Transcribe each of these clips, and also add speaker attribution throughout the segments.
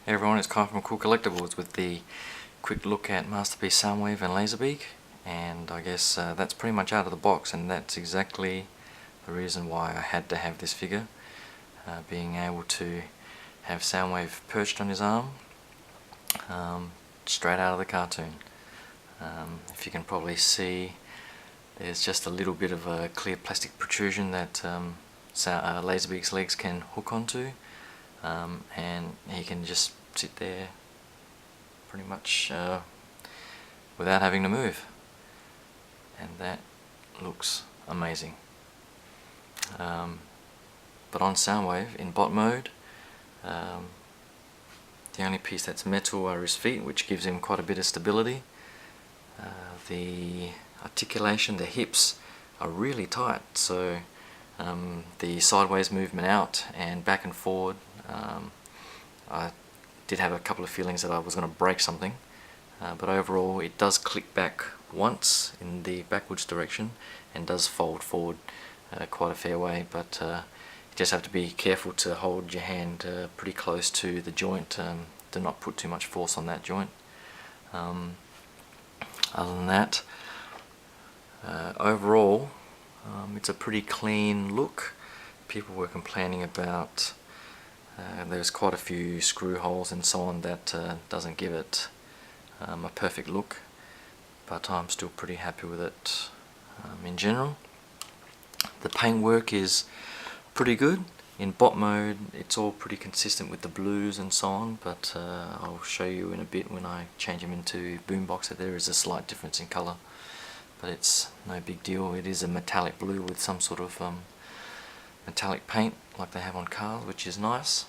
Speaker 1: Hey everyone, it's Kool from Kool Collectibles with the quick look at Masterpiece Soundwave and Laserbeak, and I guess that's pretty much out of the box, and that's exactly the reason why I had to have this figure. Being able to have Soundwave perched on his arm, straight out of the cartoon. If you can probably see, there's just a little bit of a clear plastic protrusion that Laserbeak's legs can hook onto. And he can just sit there pretty much without having to move, and that looks amazing. But on Soundwave, in bot mode, the only piece that's metal are his feet, which gives him quite a bit of stability. The articulation, the hips are really tight, so the sideways movement out and back and forward, I did have a couple of feelings that I was going to break something, but overall it does click back once in the backwards direction and does fold forward quite a fair way, but you just have to be careful to hold your hand pretty close to the joint, to not put too much force on that joint. Other than that, overall it's a pretty clean look. People were complaining about there's quite a few screw holes and so on that doesn't give it a perfect look, but I'm still pretty happy with it in general. The paintwork is pretty good. In bot mode it's all pretty consistent with the blues and so on, but I'll show you in a bit when I change them into boombox that there is a slight difference in colour, but it's no big deal. It is a metallic blue with some sort of metallic paint like they have on cars, which is nice.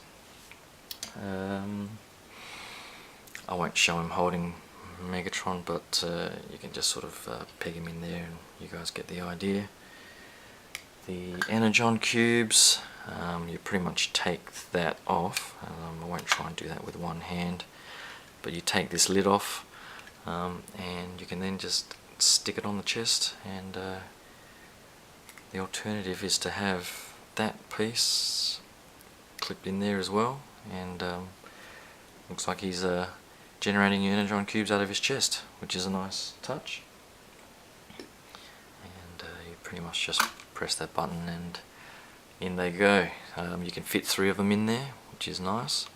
Speaker 1: I won't show him holding Megatron, but you can just sort of peg him in there and you guys get the idea. The Energon cubes, you pretty much take that off. I won't try and do that with one hand, but you take this lid off and you can then just stick it on the chest, and the alternative is to have that piece clipped in there as well, and looks like he's generating Energon cubes out of his chest, which is a nice touch. And you pretty much just press that button and in they go. You can fit 3 of them in there, which is nice,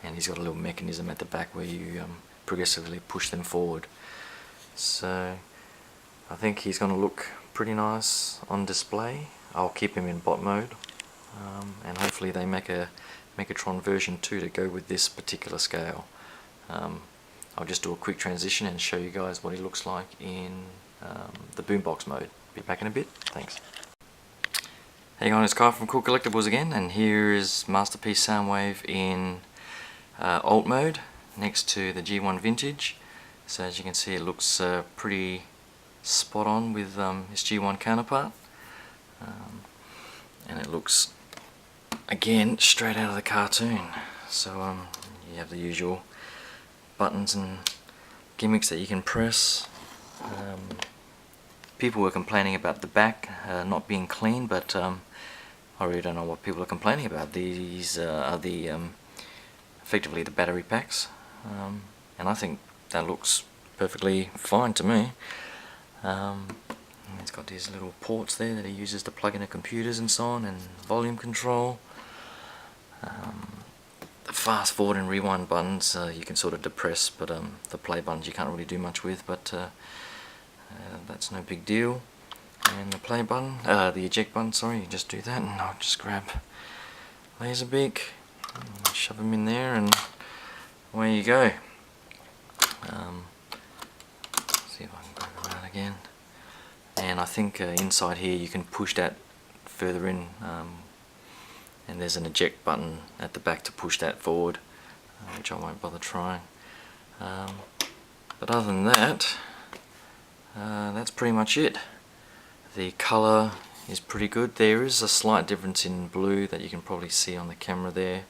Speaker 1: and he's got a little mechanism at the back where you progressively push them forward. So I think he's going to look pretty nice on display. I'll keep him in bot mode, and hopefully they make a Megatron version 2 to go with this particular scale. I'll just do a quick transition and show you guys what he looks like in the boombox mode. Be back in a bit. Thanks. Hey guys, it's Kool from Kool Collectibles again, and here is Masterpiece Soundwave in alt mode next to the G1 Vintage. So as you can see, it looks pretty spot on with his G1 counterpart, and it looks again straight out of the cartoon. So you have the usual buttons and gimmicks that you can press. People were complaining about the back not being clean, but I really don't know what people are complaining about. These are the effectively the battery packs, and I think that looks perfectly fine to me. It's got these little ports there that he uses to plug into computers and so on, and volume control. The fast forward and rewind buttons you can sort of depress, but the play buttons you can't really do much with, but that's no big deal. And the play button, the eject button, sorry, you just do that, and I'll just grab Laserbeak, shove him in there, and away you go. See if I can grab him out again. And I think inside here you can push that further in, and there's an eject button at the back to push that forward, which I won't bother trying. But other than that, that's pretty much it. The colour is pretty good. There is a slight difference in blue that you can probably see on the camera there,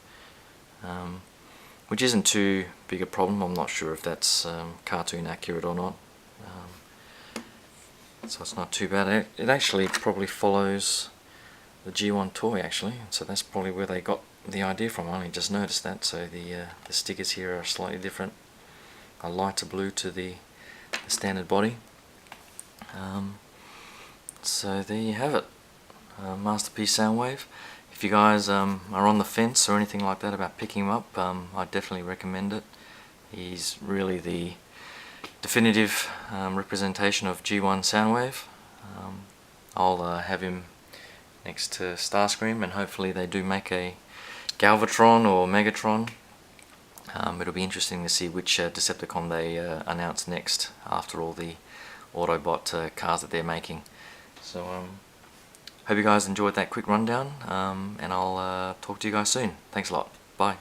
Speaker 1: which isn't too big a problem. I'm not sure if that's cartoon accurate or not, so it's not too bad. It actually probably follows the G1 toy actually, so that's probably where they got the idea from. I only just noticed that. So the stickers here are slightly different, a lighter blue to the standard body. So there you have it, Masterpiece Soundwave. If you guys are on the fence or anything like that about picking him up, I definitely recommend it. He's really the definitive representation of G1 Soundwave. I'll have him next to Starscream, and hopefully they do make a Galvatron or Megatron. It'll be interesting to see which Decepticon they announce next after all the Autobot cars that they're making. So hope you guys enjoyed that quick rundown, and I'll talk to you guys soon. Thanks a lot. Bye.